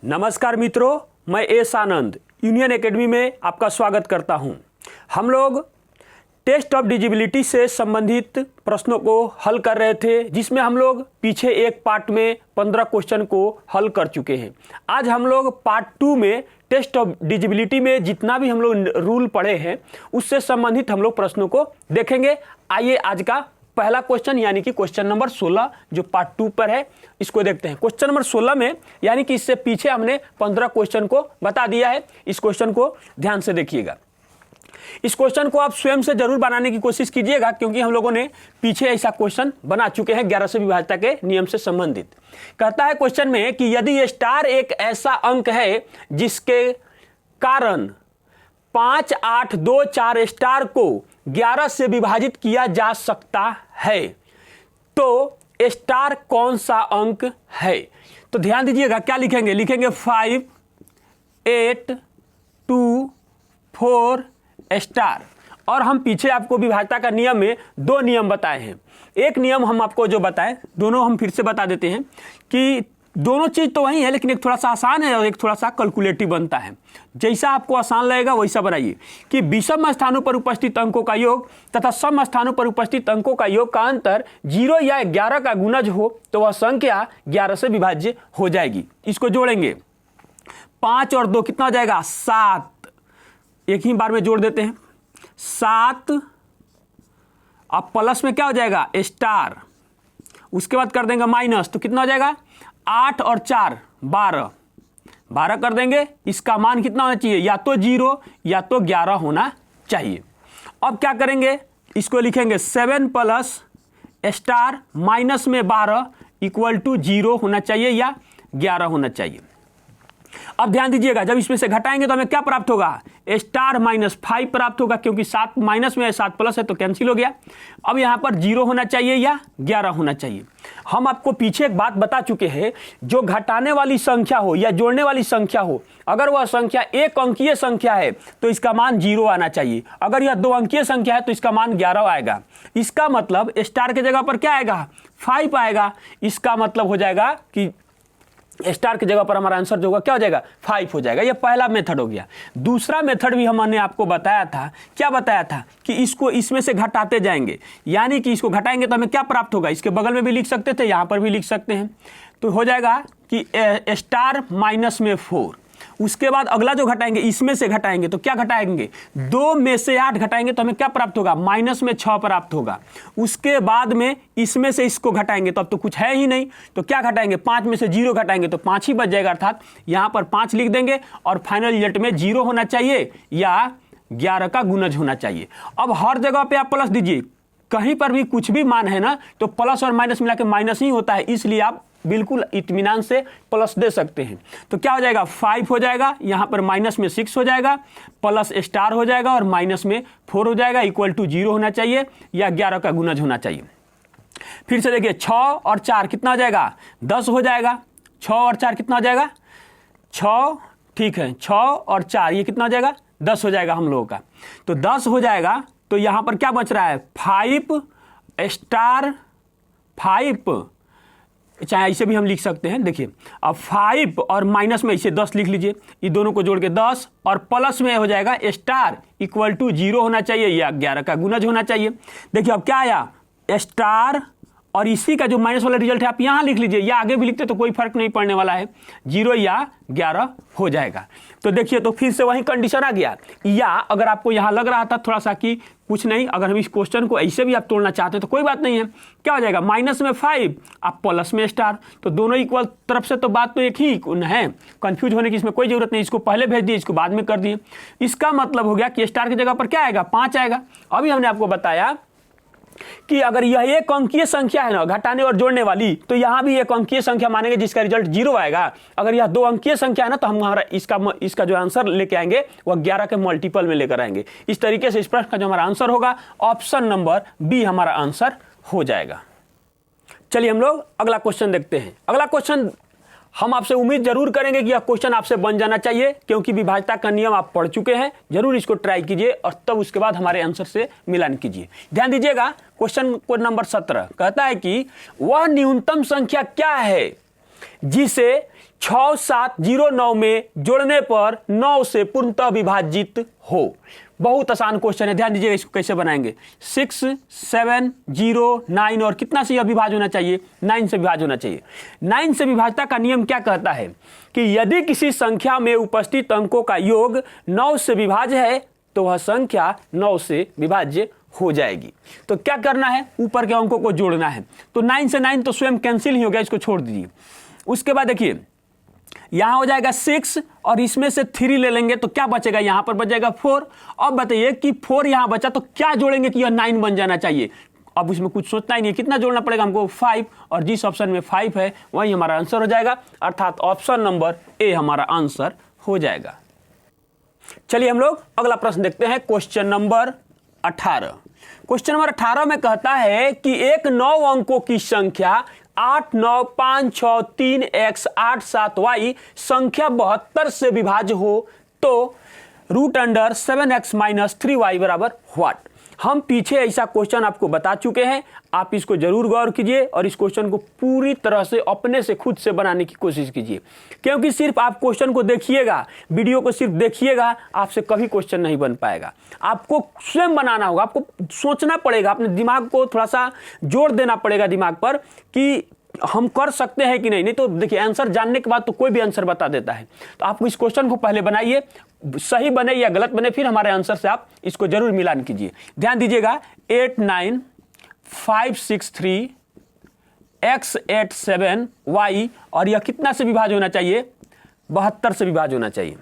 नमस्कार मित्रों, मैं एस आनंद यूनियन एकेडमी में आपका स्वागत करता हूं। हम लोग टेस्ट ऑफ डिजिबिलिटी से संबंधित प्रश्नों को हल कर रहे थे, जिसमें हम लोग पीछे एक पार्ट में 15 क्वेश्चन को हल कर चुके हैं। आज हम लोग पार्ट 2 में टेस्ट ऑफ डिजिबिलिटी में जितना भी हम लोग रूल पढ़े हैं उससे संबंधित हम लोग प्रश्नों को देखेंगे। आइए आज का पहला क्वेश्चन यानी कि क्वेश्चन नंबर 16 जो पार्ट 2 पर है इसको देखते हैं। क्वेश्चन नंबर 16 में यानी कि इससे पीछे हमने 15 क्वेश्चन को बता दिया है। इस क्वेश्चन को ध्यान से देखिएगा। इस क्वेश्चन को आप स्वयं से जरूर बनाने की कोशिश कीजिएगा, क्योंकि हम लोगों ने पीछे ऐसा क्वेश्चन बना चुके हैं 11 से विभाज्यता के नियम से संबंधित। कहता है क्वेश्चन में कि यदि स्टार एक ऐसा अंक है जिसके कारण 5, 8, 2, 4 स्टार को 11 से विभाजित किया जा सकता है, तो स्टार कौन सा अंक है? तो ध्यान दीजिएगा, क्या लिखेंगे? लिखेंगे 5, 8, 2, 4 स्टार। और हम पीछे आपको विभाज्यता का नियम में 2 नियम बताए हैं। एक नियम हम आपको जो बताएं, दोनों हम फिर से बता देते हैं कि दोनों चीज तो वही है, लेकिन एक थोड़ा सा आसान है और एक थोड़ा सा कैलकुलेटिव बनता है। जैसा आपको आसान लगेगा वैसा बनाइए कि विषम स्थानों पर उपस्थित अंकों का योग तथा सम स्थानों पर उपस्थित अंकों का योग का अंतर 0 या 11 का गुणज हो तो वह संख्या 11 से विभाज्य हो जाएगी। इसको जोड़ेंगे, 5 और 2 कितना हो जाएगा? 7। एक ही बार में जोड़ देते हैं, 7। अब प्लस में क्या हो जाएगा? स्टार। उसके बाद कर देंगे माइनस, तो कितना हो जाएगा? 8 और 4 12। 12 कर देंगे। इसका मान कितना होना चाहिए? या तो 0 या तो 11 होना चाहिए। अब क्या करेंगे? इसको लिखेंगे 7 प्लस स्टार माइनस में 12 इक्वल टू 0 होना चाहिए या 11 होना चाहिए। अब ध्यान दीजिएगा, जब इसमें से घटाएंगे तो हमें क्या प्राप्त होगा? स्टार -5 प्राप्त होगा, क्योंकि 7 माइनस में है, 7 प्लस है तो कैंसिल हो गया। अब यहां पर 0 होना चाहिए या 11 होना चाहिए। हम आपको पीछे एक बात बता चुके हैं, जो घटाने वाली संख्या हो या जोड़ने वाली संख्या हो, अगर वह संख्या एक अंकीय संख्या है तो इसका मान 0 आना चाहिए। अगर यह 2 अंकीय संख्या है तो इसका मान 11 आएगा। इसका मतलब स्टार की जगह पर क्या आएगा? 5 आएगा। इसका मतलब हो जाएगा कि स्टार की जगह पर हमारा आंसर जो होगा क्या हो जाएगा? 5 हो जाएगा। यह पहला मेथड हो गया। दूसरा मेथड भी हमने आपको बताया था। क्या बताया था? कि इसको इसमें से घटाते जाएंगे, यानी कि इसको घटाएंगे तो हमें क्या प्राप्त होगा? इसके बगल में भी लिख सकते थे, यहां पर भी लिख सकते हैं। तो हो जाएगा कि स्टार माइनस में 4। उसके बाद अगला जो घटाएंगे, इसमें से घटाएंगे तो क्या घटाएंगे? 2 में से 8 घटाएंगे तो हमें क्या प्राप्त होगा? माइनस में 6 प्राप्त होगा। उसके बाद में इसमें से इसको घटाएंगे तो अब तो कुछ है ही नहीं, तो क्या घटाएंगे? 5 में से 0 घटाएंगे तो 5 ही बच जाएगा, अर्थात यहां पर 5 लिख देंगे और फाइनल रिजल्ट में 0 होना चाहिए या 11 का गुणज होना चाहिए। अब हर जगह पे आप प्लस दीजिए, कहीं पर भी कुछ भी मान है ना तो प्लस और माइनस मिला के माइनस ही होता है, इसलिए आप बिल्कुल इत्मीनान से प्लस दे सकते हैं। तो क्या हो जाएगा? 5 हो जाएगा, यहां पर माइनस में 6 हो जाएगा, प्लस स्टार हो जाएगा और माइनस में 4 हो जाएगा, इक्वल टू 0 होना चाहिए या 11 का गुणज होना चाहिए। फिर से देखिए, 6 और 4 कितना हो जाएगा? 10 हो जाएगा। 6 और 4 कितना हो जाएगा? 6, ठीक है, 6 और 4 ये कितना हो जाएगा? 10 हो जाएगा हम लोगों का। तो 10 हो जाएगा, तो यहां पर क्या बच रहा है? 5 स्टार 5, चाहे ऐसे भी हम लिख सकते हैं। देखिए, अब 5 और माइनस में इसे 10 लिख लीजिए, ये दोनों को जोड़ के 10 और प्लस में हो जाएगा स्टार इक्वल टू 0 होना चाहिए या 11 का गुणज होना चाहिए। देखिए अब क्या आया? स्टार और इसी का जो माइनस वाला रिजल्ट है आप यहां लिख लीजिए, या आगे भी लिखते तो कोई फर्क नहीं पड़ने वाला है, 0 या 11 हो जाएगा। तो देखिए, तो फिर से वही कंडीशन आ गया। या अगर आपको यहां लग रहा था थोड़ा सा कि कुछ नहीं, अगर हम इस क्वेश्चन को ऐसे भी आप तोड़ना चाहते हैं तो कोई बात नहीं है। क्या हो जाएगा? माइनस में 5 आप प्लस में स्टार, तो दोनों इक्वल तरफ से तो बात तो एक ही है, कंफ्यूज होने की इसमें कोई जरूरत नहीं। इसको पहले भेज दिए, इसको बाद में कर दिए। इसका मतलब हो गया कि स्टार की जगह पर क्या आएगा? 5 आएगा। अभी हमने आपको बताया कि अगर यह एक अंकीय संख्या है ना, घटाने और जोड़ने वाली, तो यहां भी एक अंकीय संख्या मानेंगे जिसका रिजल्ट 0 आएगा। अगर यह 2 अंकीय संख्या है ना, तो हम हमारा इसका जो आंसर लेके आएंगे वह 11 के मल्टीपल में लेकर आएंगे। इस तरीके से इस प्रश्न का जो हमारा आंसर होगा ऑप्शन नंबर बी हमारा आंसर हो जाएगा। चलिए हम लोग अगला क्वेश्चन देखते हैं। अगला क्वेश्चन हम आपसे उम्मीद जरूर करेंगे कि यह क्वेश्चन आपसे बन जाना चाहिए, क्योंकि विभाज्यता का नियम आप पढ़ चुके हैं। जरूर इसको ट्राई कीजिए और तब उसके बाद हमारे आंसर से मिलान कीजिए। ध्यान दीजिएगा, क्वेश्चन को नंबर 17 कहता है कि वह न्यूनतम संख्या क्या है जिसे 6709 में जोड़ने पर 9 से पूर्णतः विभाजित हो। बहुत आसान क्वेश्चन है, ध्यान दीजिएगा इसको कैसे बनाएंगे। 6, 7, 0, 9 और कितना से यह विभाज्य होना चाहिए? 9 से विभाज्य होना चाहिए। 9 से विभाज्यता का नियम क्या कहता है कि यदि किसी संख्या में उपस्थित अंकों का योग 9 से विभाज्य है तो वह संख्या 9 से विभाज्य हो जाएगी। तो क्या करना है? ऊपर के अंकों को जोड़ना है। तो 9 से 9 तो स्वयं कैंसिल ही हो गया, इसको छोड़ दीजिए। उसके बाद देखिए यहां हो जाएगा 6 और इसमें से 3 ले लेंगे तो क्या बचेगा? यहां पर बचेगा 4। अब बताइए कि 4 यहां बचा तो क्या जोड़ेंगे कि यह 9 बन जाना चाहिए? अब इसमें कुछ सोचना ही नहीं, कितना जोड़ना पड़ेगा हमको? 5, और जिस ऑप्शन में 5 है वही हमारा आंसर हो जाएगा, अर्थात ऑप्शन नंबर ए हमारा आंसर हो जाएगा। चलिए हम लोग अगला प्रश्न देखते हैं, क्वेश्चन नंबर 18। क्वेश्चन नंबर 18 में कहता है कि एक 9 अंकों की संख्या 8, 9, 5, 6, 3, x, 8, 7, y संख्या 72 से विभाज्य हो तो √7x - 3y बराबर व्हाट? हम पीछे ऐसा क्वेश्चन आपको बता चुके हैं, आप इसको जरूर गौर कीजिए और इस क्वेश्चन को पूरी तरह से अपने से खुद से बनाने की कोशिश कीजिए, क्योंकि सिर्फ आप क्वेश्चन को देखिएगा, वीडियो को सिर्फ देखिएगा, आपसे कभी क्वेश्चन नहीं बन पाएगा। आपको स्वयं बनाना होगा, आपको सोचना पड़ेगा, अपने दिमाग को थोड़ा सा जोर देना पड़ेगा दिमाग पर कि हम कर सकते हैं कि नहीं। नहीं तो देखिए आंसर जानने के बाद तो कोई भी आंसर बता देता है। तो आप इस क्वेश्चन को पहले बनाइए, सही बने या गलत बने फिर हमारे आंसर से आप इसको जरूर मिलान कीजिए। ध्यान दीजिएगा 8, 9, 5, 6, 3 x, 8, 7 y और यह कितना से विभाज्य होना चाहिए? 72 से विभाज्य होना चाहिए।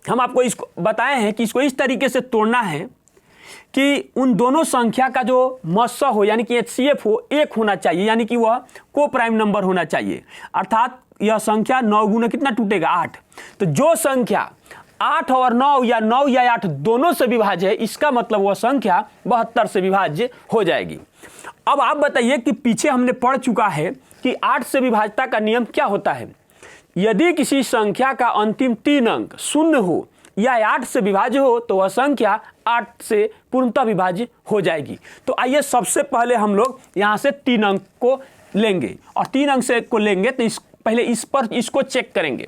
हम आपको इसको बताए हैं कि इसको इस तरीके से तोड़ना है कि उन दोनों संख्या का जो मस्सा हो यानी कि HCF हो 1 होना चाहिए, यानी कि वह को प्राइम नंबर होना चाहिए, अर्थात यह संख्या 9 गुना कितना टूटेगा? 8। तो जो संख्या 8 और 9 या 9 या 8 दोनों से विभाज्य है, इसका मतलब वह संख्या 72 से विभाज्य हो जाएगी। अब आप बताइए कि पीछे हमने पढ़ चुका है कि 8 से विभाज्यता का नियम क्या होता है। यदि किसी संख्या का अंतिम 3 अंक 0 हो या 8 से विभाज्य हो तो वह संख्या 8 से पूर्णतः विभाज्य हो जाएगी। तो आइए सबसे पहले हम लोग यहां से 3 अंक को लेंगे और 3 अंक से को लेंगे तो पहले इस पर इसको चेक करेंगे।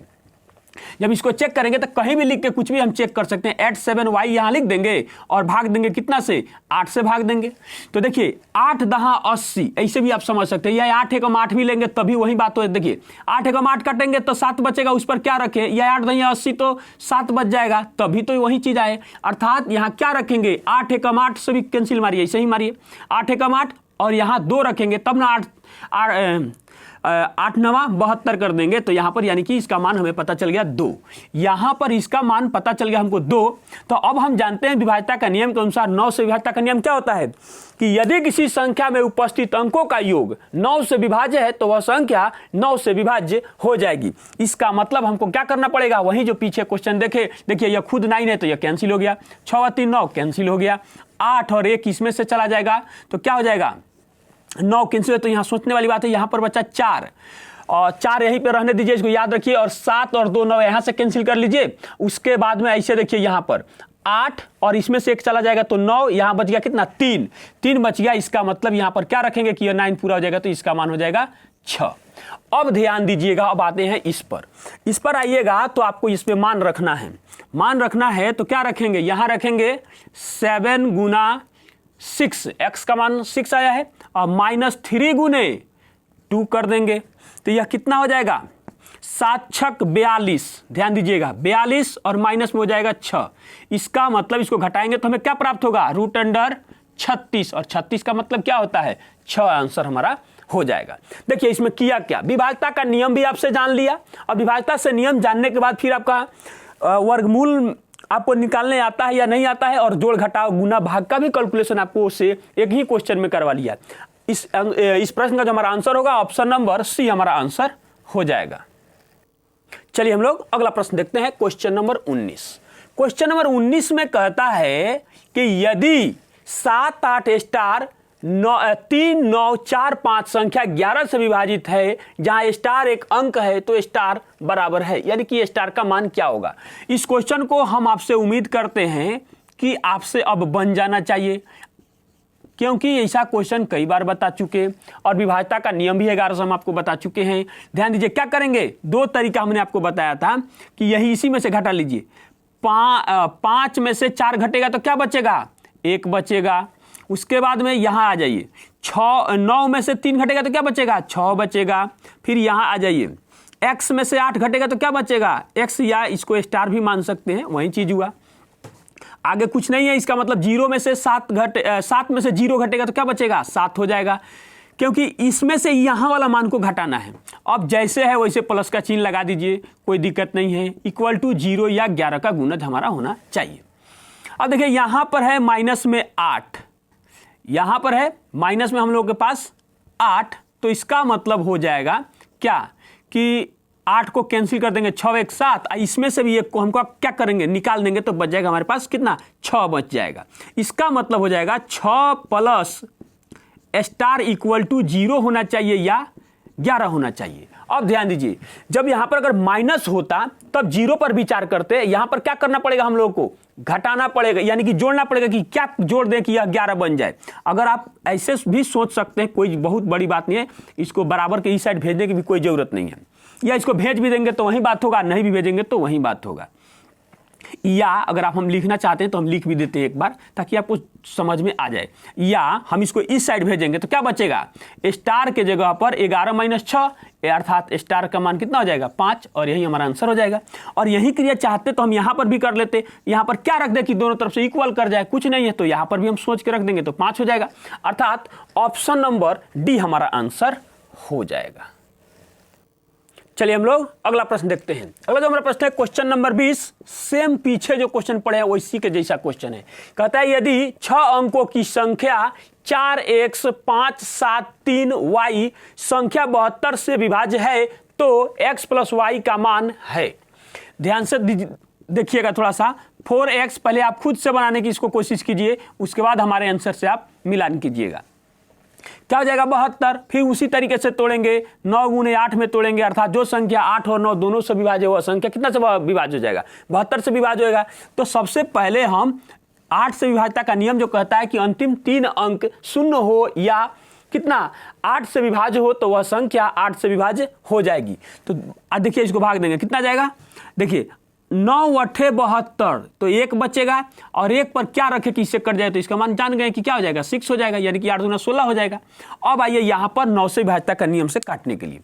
जब इसको चेक करेंगे तो कहीं भी लिख के कुछ भी हम चेक कर सकते हैं। 8, 7 y यहां लिख देंगे और भाग देंगे कितना से? 8 से भाग देंगे। तो देखिए 8 10 80, ऐसे भी आप समझ सकते हैं। या 8 एकम 8 भी लेंगे तभी वही बात हो। देखिए 8 एकम 8 काटेंगे तो 7 बचेगा, उस पर क्या रखें? या 8 10 80 तो 7 बच जाएगा, तभी तो वही चीज आए। अर्थात यहाँ क्या रखेंगे? 8 एकम 8 से भी कैंसिल मारिए, ऐसे ही मारिए। 8 एकम 8 और यहाँ 2 रखेंगे तब ना 8 9 72 कर देंगे। तो यहाँ पर यानी कि इसका मान हमें पता चल गया 2। यहाँ पर इसका मान पता चल गया हमको 2। तो अब हम जानते हैं विभाज्यता का नियम के अनुसार 9 से विभाज्यता का नियम क्या होता है कि यदि किसी संख्या में उपस्थित अंकों का योग 9 से विभाज्य है तो वह संख्या 9 से विभाज्य हो जाएगी। इसका मतलब हमको क्या करना पड़ेगा? वही जो पीछे क्वेश्चन देखिए यह खुद 9 है तो यह कैंसिल हो गया, 6 और 3 9 कैंसिल हो गया, 8 और 1 इसमें से चला जाएगा तो क्या हो जाएगा? 9 कैंसिल। तो यहाँ सोचने वाली बात है, यहाँ पर बचा 4 और 4 यहीं पे रहने दीजिए, इसको याद रखिए। और 7 और 2 9 यहाँ से कैंसिल कर लीजिए। उसके बाद में ऐसे देखिए यहाँ पर 8 और इसमें से 1 चला जाएगा तो 9, यहाँ बच गया कितना? 3 बच गया। इसका मतलब यहाँ पर क्या रखेंगे कि यह 9 पूरा हो जाएगा तो इसका मान हो जाएगा 6। अब ध्यान दीजिएगा, अब आते हैं इस पर आइएगा तो आपको इसमें मान रखना है। तो क्या रखेंगे? यहाँ रखेंगे 7 गुना 6, x का मान 6 आया है और -3 गुने 2 कर देंगे तो यह कितना हो जाएगा? 7 छक 42। ध्यान दीजिएगा 42 और माइनस में हो जाएगा 6। इसका मतलब इसको घटाएंगे तो हमें क्या प्राप्त होगा? √36 और 36 का मतलब क्या होता है? 6 आंसर हमारा हो जाएगा। देखिए इसमें किया क्या? विभाज्यता का नियम भी आपसे जान लिया और विभाज्यता से नियम जानने के बाद फिर आपका वर्गमूल आपको निकालने आता है या नहीं आता है और जोड़ घटाव गुना भाग का भी कैलकुलेशन आपको से एक ही क्वेश्चन में करवा लिया। इस प्रश्न का जो हमारा आंसर होगा ऑप्शन नंबर सी हमारा आंसर हो जाएगा। चलिए हम लोग अगला प्रश्न देखते हैं, क्वेश्चन नंबर 19। क्वेश्चन नंबर 19 में कहता है कि यदि 7 8 स्टार 3 9 4 5 संख्या 11 से विभाजित है, जहां स्टार एक अंक है तो स्टार बराबर है, यानी कि स्टार का मान क्या होगा? इस क्वेश्चन को हम आपसे उम्मीद करते हैं कि आपसे अब बन जाना चाहिए। क्योंकि ऐसा क्वेश्चन कई बार बता चुके और विभाज्यता का नियम भी 11 से हम आपको बता चुके हैं। ध्यान दीजिए क्या करेंगे, दो तरीका हमने आपको बताया था कि यही इसी में से घटा लीजिए। 5 में से 4 घटेगा तो क्या बचेगा, 1 बचेगा। उसके बाद में यहाँ आ जाइए, 9 में से 3 घटेगा तो क्या बचेगा, 6 बचेगा। फिर यहाँ आ जाइए, x में से 8 घटेगा तो क्या बचेगा, x, या इसको स्टार भी मान सकते हैं, वही चीज हुआ। आगे कुछ नहीं है, इसका मतलब 0 में से 7 में से 0 घटेगा तो क्या बचेगा, 7 हो जाएगा, क्योंकि इसमें से यहाँ वाला मान को घटाना है। अब जैसे है वैसे प्लस का चिन्ह लगा दीजिए, कोई दिक्कत नहीं है। इक्वल टू 0 या 11 का गुणज हमारा होना चाहिए। अब देखिए यहाँ पर है माइनस में 8, यहाँ पर है माइनस में हम लोग के पास 8, तो इसका मतलब हो जाएगा क्या कि 8 को कैंसिल कर देंगे, 6 1 7, इसमें से भी 1 को हमको क्या करेंगे, निकाल देंगे, तो बच जाएगा हमारे पास कितना, 6 बच जाएगा। इसका मतलब हो जाएगा 6 प्लस स्टार इक्वल टू 0 होना चाहिए या 11 होना चाहिए। अब ध्यान दीजिए, जब यहां पर अगर माइनस होता तब 0 पर विचार करते, यहां पर क्या करना पड़ेगा, हम लोगों को घटाना पड़ेगा, यानी कि जोड़ना पड़ेगा कि क्या जोड़ दें कि यह 11 बन जाए। अगर आप ऐसे भी सोच सकते हैं, कोई बहुत बड़ी बात नहीं है, इसको बराबर के इस साइड भेजने की भी कोई जरूरत नहीं है, या इसको भेज भी देंगे तो वही बात होगा, नहीं भी भेजेंगे तो वही बात होगा। या अगर आप हम लिखना चाहते हैं तो हम लिख भी देते हैं एक बार, ताकि आपको समझ में आ जाए। या हम इसको इस साइड भेजेंगे तो क्या बचेगा, स्टार के जगह पर 11 माइनस 6, अर्थात स्टार का मान कितना हो जाएगा, 5, और यही हमारा आंसर हो जाएगा। और यही क्रिया चाहते तो हम यहाँ पर भी कर लेते, यहाँ पर क्या रख दे कि दोनों तरफ से इक्वल कर जाए, कुछ नहीं है तो यहाँ पर भी हम सोच के रख देंगे तो 5 हो जाएगा, अर्थात ऑप्शन नंबर डी हमारा आंसर हो जाएगा। चलिए हम लोग अगला प्रश्न देखते हैं। अगला जो हमारा प्रश्न है क्वेश्चन नंबर 20, सेम पीछे जो क्वेश्चन पढ़े हैं वैसी के जैसा क्वेश्चन है। कहता है यदि 6 अंकों की संख्या 4x 5 7 3 y संख्या 72 से विभाज्य है तो x प्लस y का मान है। ध्यान से देखिएगा थोड़ा सा, 4x पहले आप खुद से बनाने की इसको कोशिश कीजिए, उसके बाद हमारे आंसर से आप मिलान कीजिएगा। क्या हो जाएगा 72, फिर उसी तरीके से तोड़ेंगे, 9 गुने 8 में तोड़ेंगे, अर्थात जो संख्या 8 और 9 दोनों से विभाज्य हुआ संख्या कितना से विभाज्य हो जाएगा, 72 से विभाज्य होगा। तो सबसे पहले हम 8 से विभाज्यता का नियम जो कहता है कि अंतिम 3 अंक शून्य हो या कितना 8 से विभाज्य हो तो वह संख्या 8 से विभाज्य हो जाएगी। तो देखिए इसको भाग देंगे, कितना जाएगा, देखिए 9 8 72, तो 1 बचेगा, और 1 पर क्या रखे कि इससे कट जाए, तो इसका मान जान गए कि क्या हो जाएगा, 6 हो जाएगा, यानी कि 8 दूना 16 हो जाएगा। अब आइए यहाँ पर 9 से विभाज्यता का नियम से काटने के लिए,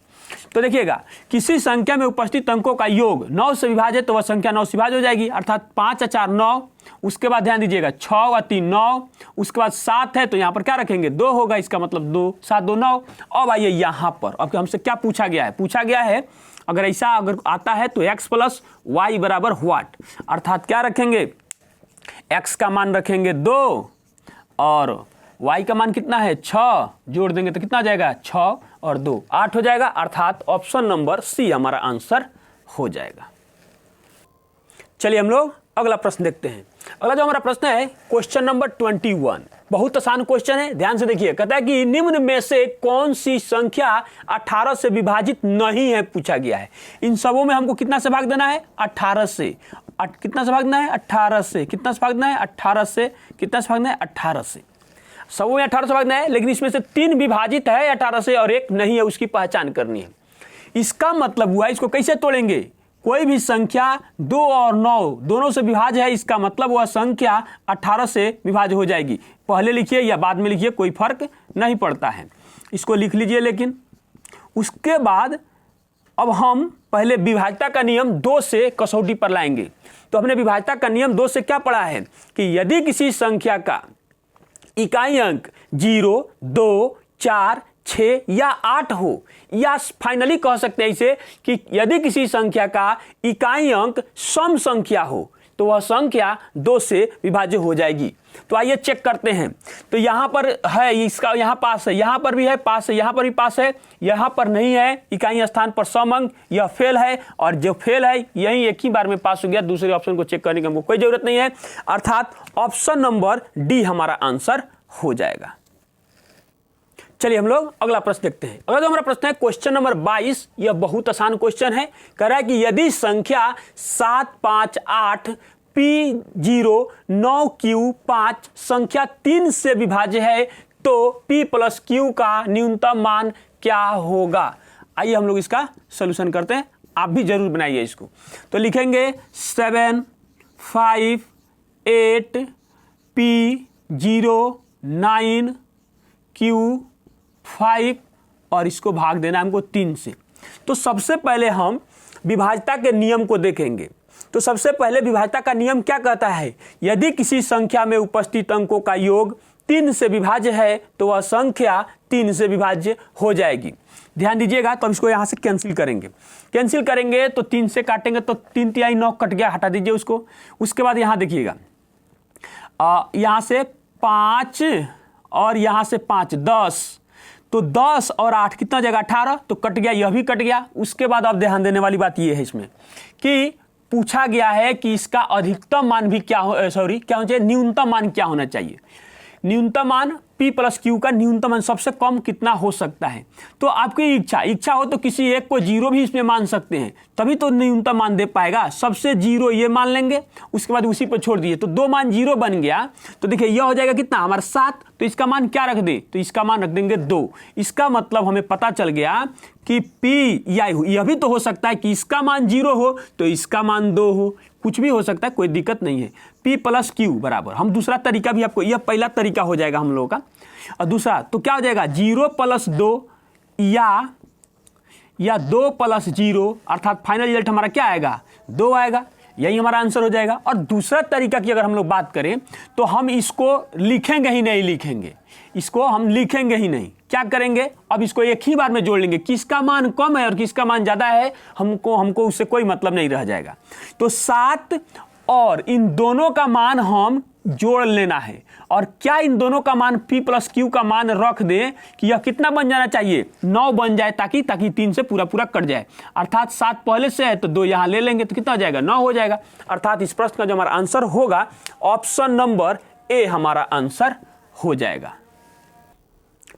तो देखिएगा किसी संख्या में उपस्थित अंकों का योग 9 से विभाज्य तो वह संख्या 9 से विभाज्य हो जाएगी, अर्थात 5 4 9, उसके बाद ध्यान दीजिएगा 6 और 3 9, उसके बाद 7 है तो यहाँ पर क्या रखेंगे, 2 होगा, इसका मतलब 2 7 2 9। अब आइए यहाँ पर, अब हमसे क्या पूछा गया है, पूछा गया है अगर ऐसा अगर आता है तो x प्लस वाई बराबर व्हाट, अर्थात क्या रखेंगे, x का मान रखेंगे 2 और y का मान कितना है 6, जोड़ देंगे तो कितना आ जाएगा 6 और 2 8 हो जाएगा, अर्थात ऑप्शन नंबर सी हमारा आंसर हो जाएगा। चलिए हम लोग अगला प्रश्न देखते हैं। अगला जो हमारा प्रश्न है क्वेश्चन नंबर 21, बहुत आसान क्वेश्चन है, ध्यान से देखिए। कहता है कि निम्न में से कौन सी संख्या 18 से विभाजित नहीं है, पूछा गया है। इन सबों में हमको कितना से भाग देना है, 18 से, कितना से भाग देना है 18 से, कितना से भाग देना है 18 से, कितना से भागना है 18 से, सबों में 18 से भागना है, लेकिन इसमें से 3 विभाजित है 18 से और 1 नहीं है, उसकी पहचान करनी है। इसका मतलब हुआ, इसको कैसे तोड़ेंगे, कोई भी संख्या 2 और 9 दोनों से विभाज्य है, इसका मतलब वह संख्या 18 से विभाज्य हो जाएगी। पहले लिखिए या बाद में लिखिए, कोई फर्क नहीं पड़ता है, इसको लिख लीजिए। लेकिन उसके बाद अब हम पहले विभाज्यता का नियम 2 से कसौटी पर लाएंगे। तो हमने विभाज्यता का नियम 2 से क्या पढ़ा है कि यदि किसी संख्या का इकाई अंक 0 2 4 6 या 8 हो, या फाइनली कह सकते हैं इसे कि यदि किसी संख्या का इकाई अंक सम संख्या हो तो वह संख्या 2 से विभाज्य हो जाएगी। तो आइए चेक करते हैं। तो यहाँ पर है, इसका यहाँ पास है, यहाँ पर भी है पास है, यहाँ पर भी पास है, यहाँ पर नहीं है, इकाई स्थान पर सम अंक, यह फेल है, और जो फेल है यही एक ही बार में पास हो गया, दूसरे ऑप्शन को चेक करने की हमको कोई जरूरत नहीं है, अर्थात ऑप्शन नंबर डी हमारा आंसर हो जाएगा। चलिए हम लोग अगला प्रश्न देखते हैं। अगला जो हमारा प्रश्न है क्वेश्चन नंबर 22, यह बहुत आसान क्वेश्चन है। कह रहा है कि यदि संख्या 7 5 8 P0 9Q5 संख्या 3 से विभाज्य है तो P प्लस Q का न्यूनतम मान क्या होगा। आइए हम लोग इसका सॉल्यूशन करते हैं, आप भी जरूर बनाइए इसको। तो लिखेंगे 7 5 8 P0 9 Q5 और इसको भाग देना हमको 3 से। तो सबसे पहले हम विभाज्यता के नियम को देखेंगे। तो सबसे पहले विभाज्यता का नियम क्या कहता है, यदि किसी संख्या में उपस्थित अंकों का योग 3 से विभाज्य है तो वह संख्या 3 से विभाज्य हो जाएगी। ध्यान दीजिएगा। तो हम इसको यहाँ से कैंसिल करेंगे तो 3 से काटेंगे तो 3 तिहाई 9 कट गया, हटा दीजिए उसको। उसके बाद यहाँ देखिएगा, यहाँ से 5 और यहाँ से 5 10, तो 10 और 8 कितना जगह 18, तो कट गया, यह भी कट गया। उसके बाद अब ध्यान देने वाली बात यह है इसमें कि पूछा गया है कि इसका अधिकतम मान भी क्या होना चाहिए, न्यूनतम मान क्या होना चाहिए। न्यूनतम मान P प्लस Q का न्यूनतम मान सबसे कम कितना हो सकता है। तो आपकी इच्छा हो तो किसी एक को 0 भी इसमें मान सकते हैं, तभी तो न्यूनतम मान दे पाएगा। सबसे 0 ये मान लेंगे, उसके बाद उसी पर छोड़ दिए तो 2 मान 0 बन गया। तो देखिए यह हो जाएगा कितना हमारा 7, तो इसका मान क्या रख दे, तो इसका मान रख देंगे 2। इसका मतलब हमें पता चल गया कि P या यह भी तो हो सकता है कि इसका मान 0 हो तो इसका मान 2 हो, कुछ भी हो सकता है, कोई दिक्कत नहीं है। P प्लस Q बराबर, हम दूसरा तरीका भी आपको, यह पहला तरीका हो जाएगा हम लोगों का, और दूसरा तो क्या हो जाएगा 0 प्लस 2 या 2 प्लस 0, अर्थात फाइनल रिजल्ट हमारा क्या आएगा 2 आएगा। यही हमारा आंसर हो जाएगा। और दूसरा तरीका की अगर हम लोग बात करें तो हम इसको लिखेंगे ही नहीं, क्या करेंगे, अब इसको एक ही बार में जोड़ लेंगे। किसका मान कम है और किसका मान ज्यादा है हमको उससे कोई मतलब नहीं रह जाएगा। तो 7 और इन दोनों का मान हम जोड़ लेना है। और क्या इन दोनों का मान P प्लस Q का मान रख दें कि यह कितना बन जाना चाहिए, 9 बन जाए, ताकि 3 से पूरा कट जाए। अर्थात 7 पहले से है तो 2 यहां ले लेंगे तो कितना हो जाएगा 9 हो जाएगा। अर्थात इस प्रश्न का जो हमारा आंसर होगा ऑप्शन नंबर ए हमारा आंसर हो जाएगा।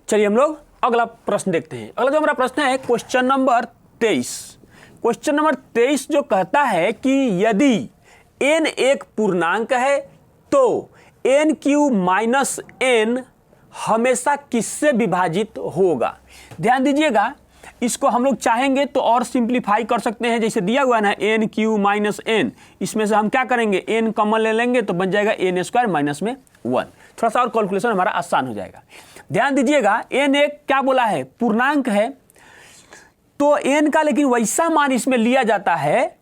चलिए हम लोग अगला प्रश्न देखते हैं। अगला जो हमारा प्रश्न है क्वेश्चन नंबर 23। क्वेश्चन नंबर 23 जो कहता है कि यदि n एक पूर्णांक है तो NQ माइनस n हमेशा किससे विभाजित होगा। ध्यान दीजिएगा, इसको हम लोग चाहेंगे तो और सिंप्लीफाई कर सकते हैं। जैसे दिया हुआ ना NQ माइनस n, इसमें से हम क्या करेंगे n कॉमन ले लेंगे तो बन जाएगा n स्क्वायर माइनस में 1। थोड़ा सा और कैलकुलेशन हमारा आसान हो जाएगा। ध्यान दीजिएगा n एक क्या बोला है पूर्णांक है, तो n का लेकिन वैसा मान इसमें लिया जाता है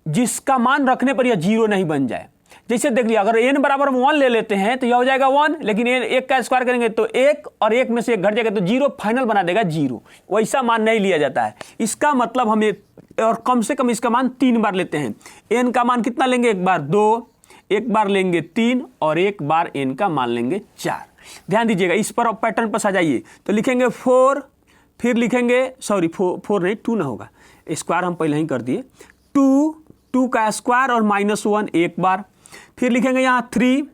जिसका मान रखने पर यह 0 नहीं बन जाए। जैसे देख लिया, अगर n बराबर 1 ले लेते हैं तो यह हो जाएगा 1, लेकिन n 1 का स्क्वायर करेंगे तो 1 और 1 में से 1 घट जाएगा तो 0 फाइनल बना देगा 0। वैसा मान नहीं लिया जाता है। इसका मतलब हमें और कम से कम इसका मान 3 बार लेते हैं। n का मान कितना लेंगे, एक बार 2, एक बार लेंगे 3 और एक बार n का मान लेंगे 4। ध्यान दीजिएगा, इस पर पैटर्न पर सजाइए। तो लिखेंगे 4, फिर लिखेंगे 4 नहीं 2 ना होगा, स्क्वायर हम पहले ही कर दिए, 2 का स्क्वायर और -1 एक बार, फिर लिखेंगे यहाँ 3,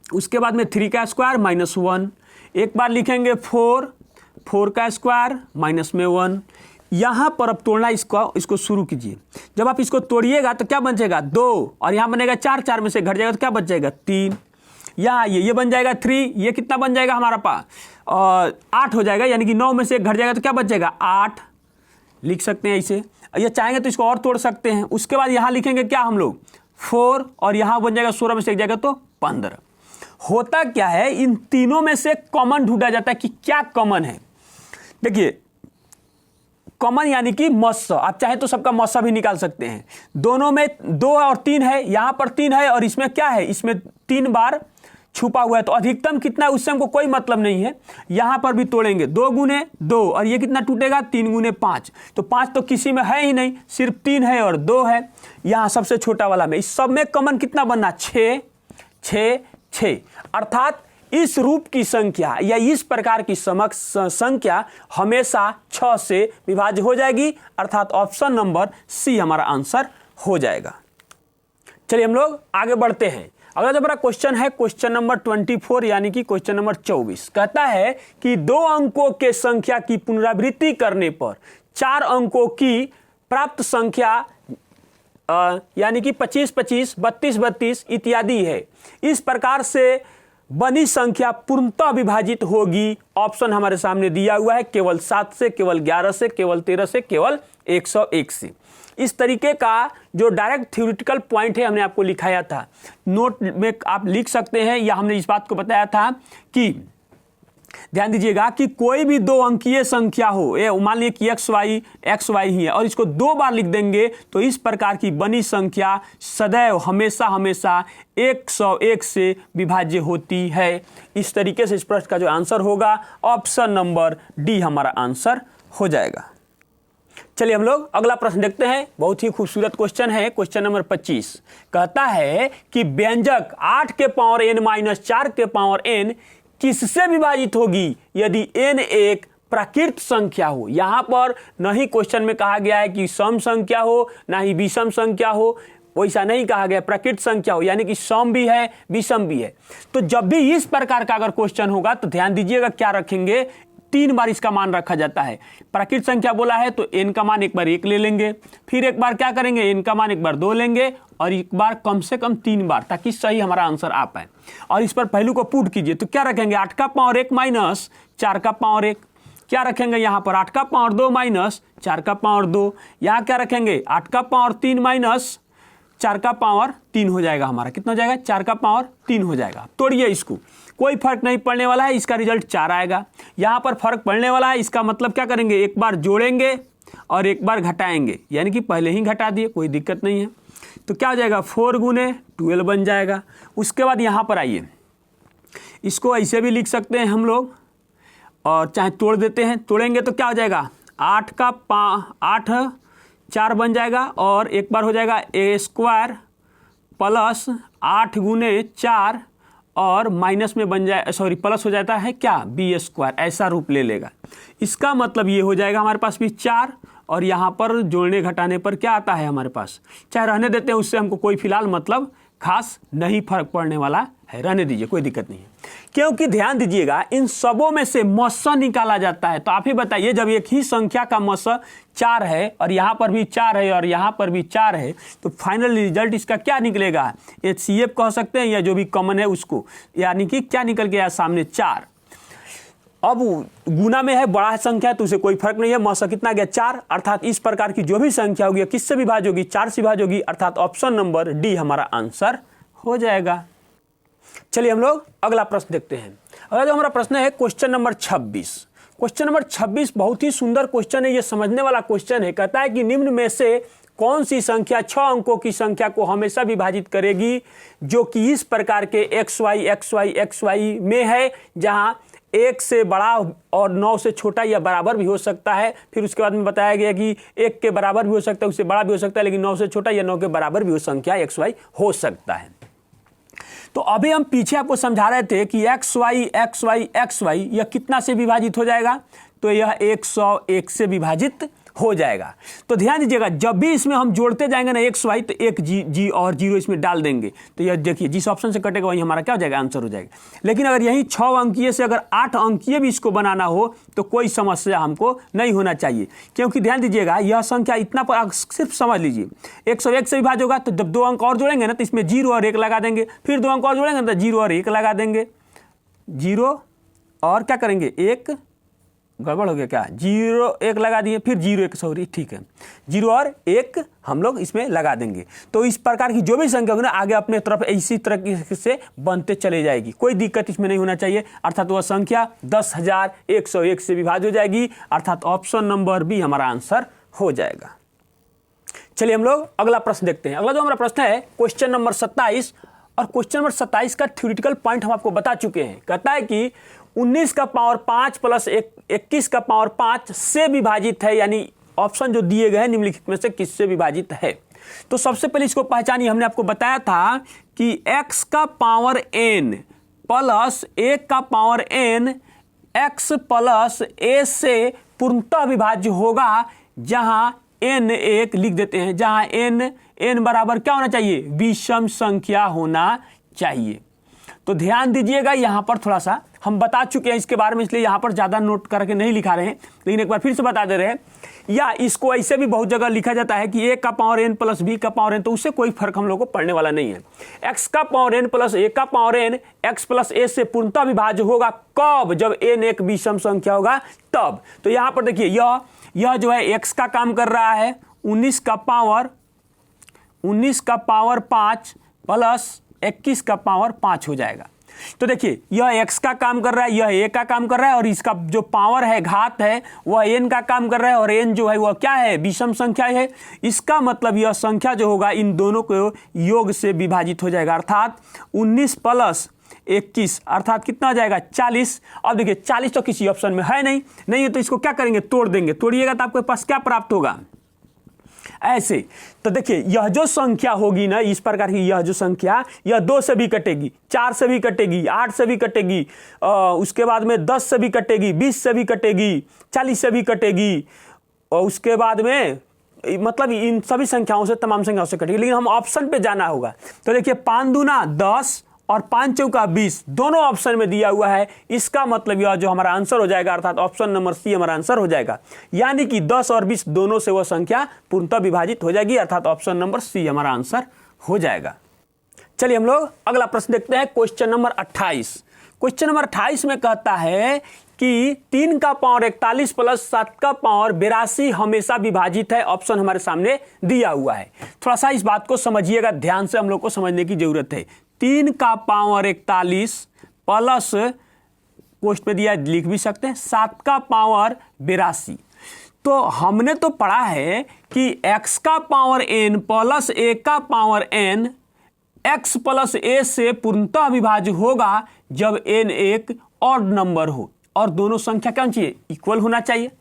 उसके बाद में 3 का स्क्वायर -1 एक बार लिखेंगे, 4 का स्क्वायर माइनस में 1। यहाँ पर अब तोड़ना इसको शुरू कीजिए। जब आप इसको तोड़िएगा तो क्या बन जाएगा 2 और यहाँ बनेगा 4 में से घट जाएगा तो क्या बच जाएगा 3। यहाँ ये बन जाएगा 3, ये कितना बन जाएगा हमारा पास 8 हो जाएगा, यानी कि 9 में से 1 घट जाएगा तो क्या बच जाएगा 8। लिख सकते हैं ऐसे, ये चाहेंगे तो इसको और तोड़ सकते हैं। उसके बाद यहाँ लिखेंगे क्या हम लोग 4 और यहाँ बन जाएगा 16 में से 1 जाएगा तो 15। होता क्या है, इन तीनों में से कॉमन ढूंढा जाता है कि क्या कॉमन है। देखिए कॉमन यानी कि मत्स्य, आप चाहे तो सबका मत्स्य भी निकाल सकते हैं। दोनों में 2 और 3 है, यहाँ पर 3 है और इसमें क्या है, इसमें 3 बार छुपा हुआ है। तो अधिकतम कितना है उससे हमको कोई मतलब नहीं है। यहाँ पर भी तोड़ेंगे 2 गुने 2 और ये कितना टूटेगा 3 गुने 5, तो 5 तो किसी में है ही नहीं, सिर्फ 3 है और 2 है यहाँ सबसे छोटा वाला में। इस सब में कॉमन कितना बनना 6 6 6, अर्थात इस रूप की संख्या या इस प्रकार की संख्या हमेशा 6 से विभाज्य हो जाएगी। अर्थात ऑप्शन नंबर सी हमारा आंसर हो जाएगा। चलिए हम लोग आगे बढ़ते हैं। अगला जो हमारा क्वेश्चन है क्वेश्चन नंबर 24 यानी कि क्वेश्चन नंबर 24 कहता है कि 2 अंकों के संख्या की पुनरावृत्ति करने पर 4 अंकों की प्राप्त संख्या यानी कि 25 25, 32 32 इत्यादि है। इस प्रकार से बनी संख्या पूर्णतः विभाजित होगी। ऑप्शन हमारे सामने दिया हुआ है, केवल 7 से, केवल 11 से, केवल 13 से, केवल 101 से। इस तरीके का जो डायरेक्ट थ्योरेटिकल पॉइंट है हमने आपको लिखाया था, नोट में आप लिख सकते हैं, या हमने इस बात को बताया था कि ध्यान दीजिएगा कि कोई भी 2 अंकीय संख्या हो, ये मान लीजिए कि एक्स वाई ही है और इसको 2 बार लिख देंगे तो इस प्रकार की बनी संख्या सदैव हमेशा हमेशा 101 से विभाज्य होती है। इस तरीके से इस प्रश्न का जो आंसर होगा ऑप्शन नंबर डी हमारा आंसर हो जाएगा। चलिए हम लोग अगला प्रश्न देखते हैं। बहुत ही खूबसूरत क्वेश्चन है, क्वेश्चन नंबर 25 कहता है कि व्यंजक 8 के पावर n माइनस 4 के पावर n किससे विभाजित होगी यदि n एक प्राकृत संख्या हो। यहां पर नहीं क्वेश्चन में कहा गया है कि सम संख्या हो, ना ही विषम संख्या हो, वैसा नहीं कहा गया, प्राकृत संख्या हो यानी कि सम भी है विषम भी है। तो जब भी इस प्रकार का अगर क्वेश्चन होगा तो ध्यान दीजिएगा क्या रखेंगे, 3 बार इसका मान रखा जाता है। प्राकृत संख्या बोला है तो n का मान एक बार 1 ले लेंगे, फिर एक बार क्या करेंगे, n का मान एक बार 2 लेंगे और एक बार कम से कम 3 बार, ताकि सही हमारा आंसर आ पाए। और इस पर पहलू को पुट कीजिए तो क्या रखेंगे, 8 का पावर 1 माइनस 4 का पावर 1। क्या रखेंगे यहाँ पर, 8 का पावर 2 माइनस 4 का पावर 2। यहाँ क्या रखेंगे, 8 का पावर 3 माइनस 4 का पावर 3 हो जाएगा हमारा, कितना हो जाएगा, 4 का पावर 3 हो जाएगा। तोड़िए इसको, कोई फर्क नहीं पड़ने वाला है, इसका रिजल्ट 4 आएगा। यहाँ पर फर्क पड़ने वाला है, इसका मतलब क्या करेंगे, एक बार जोड़ेंगे और एक बार घटाएंगे, यानी कि पहले ही घटा दिए, कोई दिक्कत नहीं है। तो क्या हो जाएगा, 4 गुने 12 बन जाएगा। उसके बाद यहाँ पर आइए, इसको ऐसे भी लिख सकते हैं हम लोग, और चाहे तोड़ देते हैं, तोड़ेंगे तो क्या हो जाएगा, 8 4 बन जाएगा और एक बार हो जाएगा a स्क्वायर प्लस 8 गुने 4 और माइनस में बन जाए, सॉरी प्लस हो जाता है क्या, b स्क्वायर, ऐसा रूप ले लेगा। इसका मतलब ये हो जाएगा हमारे पास भी 4 और यहाँ पर जोड़ने घटाने पर क्या आता है हमारे पास, चाहे रहने देते हैं, उससे हमको कोई फिलहाल मतलब खास नहीं फर्क पड़ने वाला है, रहने दीजिए, कोई दिक्कत नहीं है। क्योंकि ध्यान दीजिएगा इन सबों में से मस्सा निकाला जाता है। तो आप ही बताइए, जब एक ही संख्या का मस्सा 4 है और यहाँ पर भी 4 है और यहाँ पर भी 4 है तो फाइनल रिजल्ट इसका क्या निकलेगा, HCF कह सकते हैं या जो भी कॉमन है उसको, यानी कि क्या निकल गया सामने 4। अब गुना में है, बड़ा संख्या है तो उसे कोई फर्क नहीं है, मौसा कितना गया 4, अर्थात इस प्रकार की जो भी संख्या होगी किससे विभाज्य होगी, 4 से विभाज्य होगी, अर्थात ऑप्शन नंबर डी हमारा आंसर हो जाएगा। चलिए हम लोग अगला प्रश्न देखते हैं। अगला जो हमारा प्रश्न है क्वेश्चन नंबर 26। क्वेश्चन नंबर 26 बहुत ही सुंदर क्वेश्चन है, ये समझने वाला क्वेश्चन है। कहता है कि निम्न में से कौन सी संख्या 6 अंकों की संख्या को हमेशा विभाजित करेगी जो कि इस प्रकार के XY में है, जहां 1 से बड़ा और 9 से छोटा या बराबर भी हो सकता है। फिर उसके बाद में बताया गया कि 1 के बराबर भी हो सकता है, उससे बड़ा भी हो सकता है, लेकिन 9 से छोटा या 9 के बराबर भी हो संख्या XY हो सकता है। तो अभी हम पीछे आपको समझा रहे थे कि XY यह कितना से विभाजित हो जाएगा, तो यह 101 से विभाजित हो जाएगा। तो ध्यान दीजिएगा, जब भी इसमें हम जोड़ते जाएंगे ना XY तो एक जी और 0 इसमें डाल देंगे, तो यह देखिए जिस ऑप्शन से कटेगा वही हमारा क्या हो जाएगा, आंसर हो जाएगा। लेकिन अगर यही 6 अंकीय से अगर 8 अंकीय भी इसको बनाना हो तो कोई समस्या हमको नहीं होना चाहिए, क्योंकि ध्यान दीजिएगा यह संख्या इतना पर सिर्फ समझ लीजिए 101 से विभाज्य होगा, तो जब 2 अंक और जोड़ेंगे ना तो इसमें 0 और 1 लगा देंगे, फिर 2 अंक और जोड़ेंगे तो 0 और 1 लगा देंगे, 0 और क्या करेंगे 1, गड़बड़ हो गया क्या, 0 1 लगा दिए, फिर 0 1, सॉरी ठीक है, 0 और 1 हम लोग इसमें लगा देंगे। तो इस प्रकार की जो भी संख्या होगी ना आगे अपने तरफ इसी तरह से बनते चले जाएगी, कोई दिक्कत इसमें नहीं होना चाहिए, अर्थात वह संख्या 10,101 से विभाज्य हो जाएगी, अर्थात ऑप्शन नंबर बी हमारा आंसर हो जाएगा। चलिए हम लोग अगला प्रश्न देखते हैं। अगला जो हमारा प्रश्न है क्वेश्चन नंबर 27, और क्वेश्चन नंबर 27 का थ्योरेटिकल पॉइंट हम आपको बता चुके हैं। कहता है कि 19 का पावर 5 प्लस 21 का पावर 5 से विभाजित है, यानी ऑप्शन जो दिए गए हैं निम्नलिखित में से किससे विभाजित है। तो सबसे पहले इसको पहचानिए, हमने आपको बताया था कि x का पावर n प्लस 1 का power n x plus a से पूर्णतः विभाज्य होगा, जहां n एक लिख देते हैं, जहां n बराबर क्या होना चाहिए, विषम संख्या होना चाहिए। तो ध्यान दीजिएगा, यहाँ पर थोड़ा सा हम बता चुके हैं इसके बारे में, इसलिए यहाँ पर ज़्यादा नोट करके नहीं लिखा रहे हैं, लेकिन एक बार फिर से बता दे रहे हैं। या इसको ऐसे भी बहुत जगह लिखा जाता है कि a का पावर n प्लस b का पावर n, तो उससे कोई फर्क हम लोग को पड़ने वाला नहीं है। x का पावर n प्लस a का power n x plus a से पूर्णतः विभाज्य होगा कब? जब n एक विषम संख्या होगा तब। तो यहाँ पर देखिए यह जो है x का काम कर रहा है 19 का पावर 5 प्लस 21 का पावर 5 हो जाएगा। तो देखिए यह x का काम कर रहा है, यह a का काम कर रहा है, और इसका जो पावर है, घात है, वह n का काम कर रहा है, और n जो है वह क्या है? विषम संख्या है। इसका मतलब यह संख्या जो होगा इन दोनों को योग से विभाजित हो जाएगा, अर्थात 19 प्लस 21 अर्थात कितना हो जाएगा? 40। अब देखिए 40 तो किसी ऑप्शन में है नहीं है, तो इसको क्या करेंगे? तोड़ देंगे। तोड़िएगा तो आपके पास क्या प्राप्त होगा? ऐसे। तो देखिए यह जो संख्या होगी ना, इस प्रकार की यह जो संख्या, यह 2 से भी कटेगी, 4 से भी कटेगी, 8 से भी कटेगी, उसके बाद में 10 से भी कटेगी, 20 से भी कटेगी, 40 से भी कटेगी, और उसके बाद में मतलब इन सभी संख्याओं से, तमाम संख्याओं से कटेगी। लेकिन हम ऑप्शन पे जाना होगा। तो देखिए 5 दूना 10 और 5 चौका 20 दोनों ऑप्शन में दिया हुआ है। इसका मतलब यह जो हमारा आंसर हो जाएगा, अर्थात ऑप्शन नंबर सी हमारा आंसर हो जाएगा। यानी कि 10 और 20 दोनों से वह संख्या पूर्णतः विभाजित हो जाएगी, अर्थात ऑप्शन नंबर सी हमारा आंसर हो जाएगा। चलिए हम लोग अगला प्रश्न देखते हैं, क्वेश्चन नंबर 28। क्वेश्चन नंबर 28 में कहता है कि 3 का पावर 41 प्लस 7 का पावर 82 हमेशा विभाजित है। ऑप्शन हमारे सामने दिया हुआ है। थोड़ा सा इस बात को समझिएगा, ध्यान से हम लोग को समझने की जरूरत है। 3 का पावर 41 प्लस पोस्ट पे दिया, लिख भी सकते हैं, 7 का पावर 82। तो हमने तो पढ़ा है कि x का पावर n प्लस a का power n x plus a से पूर्णतः विभाज्य होगा जब n एक ऑड नंबर हो और दोनों संख्या क्या चाहिए? इक्वल होना चाहिए।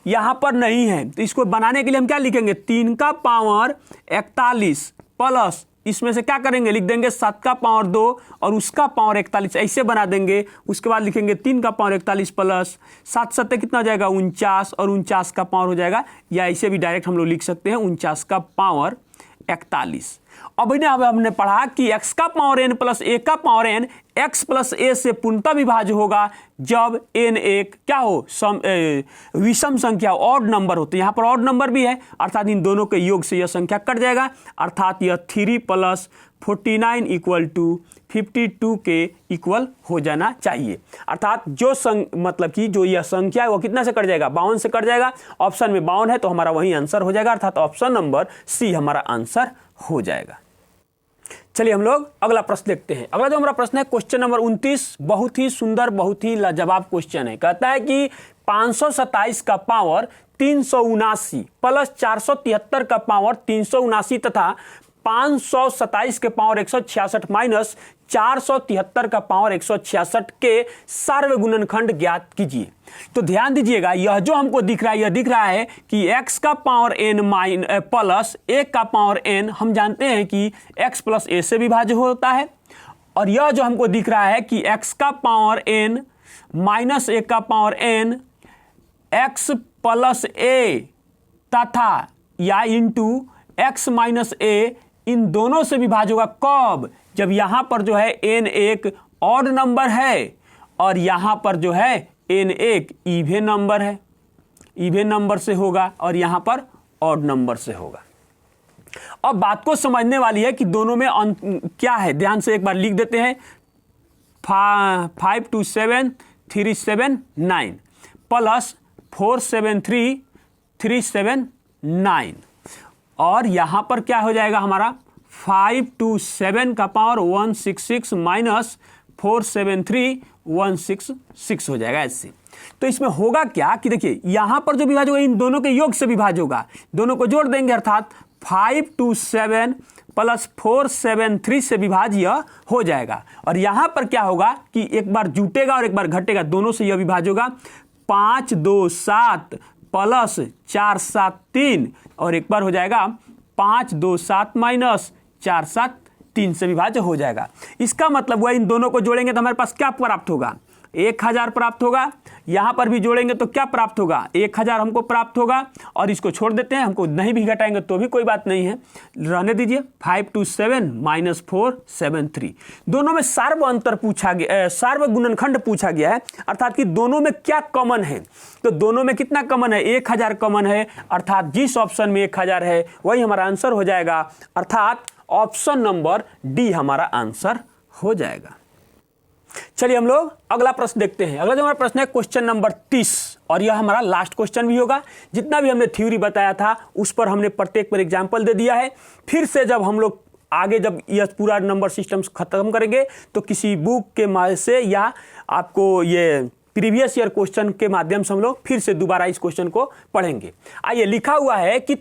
यहां पर नहीं है, तो इसको बनाने के लिए हम क्या लिखेंगे? 3 का पावर 41 प्लस, इसमें से क्या करेंगे? लिख देंगे 7 का पावर 2 और उसका पावर 41, ऐसे बना देंगे। उसके बाद लिखेंगे 3 का पावर 41 प्लस 7 सत्ते कितना हो जाएगा? 49, और 49 का पावर हो जाएगा, या ऐसे भी डायरेक्ट हम लोग लिख सकते हैं 49 का पावर 41। अब हमने पढ़ा कि x का पावर n प्लस a का power n x plus a से पूर्णतः विभाज्य होगा जब n एक क्या हो? विषम संख्या, ऑड नंबर हो। तो यहाँ पर ऑड नंबर भी है, अर्थात इन दोनों के योग से यह संख्या कट जाएगा, अर्थात यह 3 प्लस 49 इक्वल टू 52 के इक्वल हो जाना चाहिए। अर्थात जो मतलब कि जो यह संख्या है वो कितना से कट जाएगा? 52 से कट जाएगा। ऑप्शन में 52 है तो हमारा वही आंसर हो जाएगा, अर्थात ऑप्शन नंबर सी हमारा आंसर हो जाएगा। चलिए हम लोग अगला प्रश्न देखते हैं। अगला जो हमारा प्रश्न है क्वेश्चन नंबर 29, बहुत ही सुंदर, बहुत ही लाजवाब क्वेश्चन है। कहता है कि 527 का पावर 379 प्लस 473 का पावर 379 तथा 527 के पावर 166 माइनस 473 का पावर 166 के सार्वय गुणनखंड ज्ञात कीजिए। तो ध्यान दीजिएगा, यह जो हमको दिख रहा है, यह दिख रहा है कि x का पावर n प्लस a का पावर n, हम जानते हैं कि x प्लस a से विभाज्य होता है। और यह जो हमको दिख रहा है कि x का पावर n माइनस a का power n x plus a तथा या इंटू x माइनस a, इन दोनों से विभाज्य होगा कब? जब यहां पर जो है n एक ऑड नंबर है और यहां पर जो है n एक इवन नंबर है, इवन नंबर से होगा, और यहां पर ऑड नंबर से होगा। अब बात को समझने वाली है कि दोनों में क्या है, ध्यान से एक बार लिख देते हैं। 527 379 प्लस 473 379, और यहां पर क्या हो जाएगा हमारा? 527 का पावर 166 माइनस 473 166 हो जाएगा ऐसे। तो इसमें होगा क्या कि देखिए यहां पर जो विभाज्य होगा इन दोनों के योग से विभाज्य होगा, दोनों को जोड़ देंगे, अर्थात 527 प्लस 473 से विभाज्य हो जाएगा। और यहां पर क्या होगा कि एक बार जुटेगा और एक बार घटेगा, दोनों से यह विभाज्य होगा। 5 2 7 प्लस 4 7 3, और एक बार हो जाएगा 5 2 7 माइनस 4 7 3 से विभाज्य हो जाएगा। इसका मतलब हुआ इन दोनों को जोड़ेंगे तो हमारे पास क्या प्राप्त होगा? 1000 प्राप्त होगा। यहाँ पर भी जोड़ेंगे तो क्या प्राप्त होगा, 1000 हमको प्राप्त होगा। और इसको छोड़ देते हैं, हमको नहीं भी घटाएंगे तो भी कोई बात नहीं है, रहने दीजिए। 5 2 7 -4 7 3। दोनों में सार्व अंतर पूछा गया, सार्व गुणनखंड पूछा गया है, अर्थात कि दोनों में क्या कॉमन है। तो दोनों में कितना कॉमन है, 1000 कॉमन है, अर्थात जिस ऑप्शन में 1000 है वही हमारा आंसर हो जाएगा, अर्थात ऑप्शन नंबर डी हमारा आंसर हो जाएगा। चलिए हम लोग अगला प्रश्न देखते हैं। अगला जो हमारा प्रश्न है क्वेश्चन नंबर 30, और यह हमारा लास्ट क्वेश्चन भी होगा। जितना भी हमने थ्योरी बताया था उस पर हमने प्रत्येक पर एग्जाम्पल दे दिया है। फिर से जब हम लोग आगे जब यह पूरा नंबर सिस्टम खत्म करेंगे तो किसी बुक के माध्यम से या आपको ये प्रीवियस ईयर क्वेश्चन के माध्यम से हम लोग फिर से दोबारा इस क्वेश्चन को पढ़ेंगे। आइए, लिखा हुआ है कि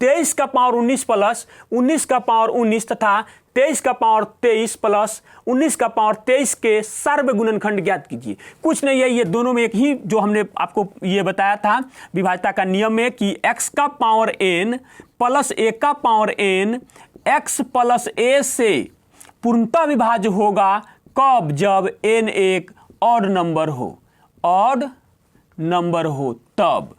23 का पावर 19 प्लस 19 का पावर 19 तथा 23 का पावर 23 प्लस 19 का पावर 23 के सर्व गुणनखंड ज्ञात कीजिए। कुछ नहीं है, ये दोनों में एक ही जो हमने आपको ये बताया था विभाज्यता का नियम में कि x का पावर n प्लस a का power n x plus a से पूर्णतः विभाज्य होगा कब, जब n एक ऑड नंबर हो, ऑड नंबर हो तब।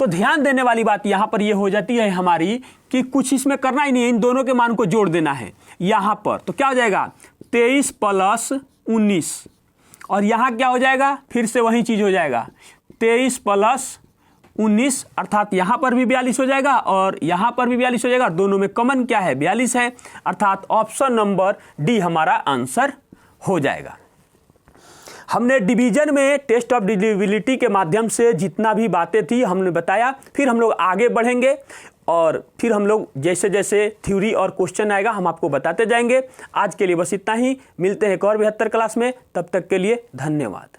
तो ध्यान देने वाली बात यहां पर यह हो जाती है हमारी कि कुछ इसमें करना ही नहीं है, इन दोनों के मान को जोड़ देना है यहां पर। तो क्या हो जाएगा 23 प्लस 19, और यहां क्या हो जाएगा, फिर से वही चीज हो जाएगा 23 प्लस 19, अर्थात यहां पर भी 42 हो जाएगा और यहां पर भी 42 हो जाएगा। दोनों में कॉमन क्या है, 42 है, अर्थात ऑप्शन नंबर डी हमारा आंसर हो जाएगा। हमने डिवीजन में टेस्ट ऑफ डिविजिबिलिटी के माध्यम से जितना भी बातें थी हमने बताया। फिर हम लोग आगे बढ़ेंगे और फिर हम लोग जैसे जैसे थ्योरी और क्वेश्चन आएगा हम आपको बताते जाएंगे। आज के लिए बस इतना ही, मिलते हैं एक और 72 क्लास में, तब तक के लिए धन्यवाद।